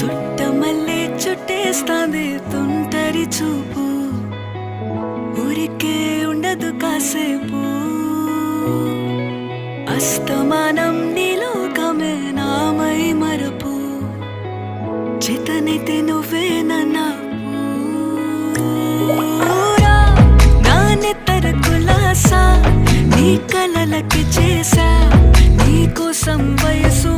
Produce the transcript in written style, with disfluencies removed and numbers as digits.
చుట్టమల్లే చుట్టేస్తాంది తుంటరి చూపు, ఊరికే ఉండదు కాసేపు. అస్తమానం నీలోకమే నామై మరపు, చేతనైతే నువ్వే నన్నాపు. నా నెత్తర కులాసా నీ కలలకి చేసా, నీ కోసం వయసు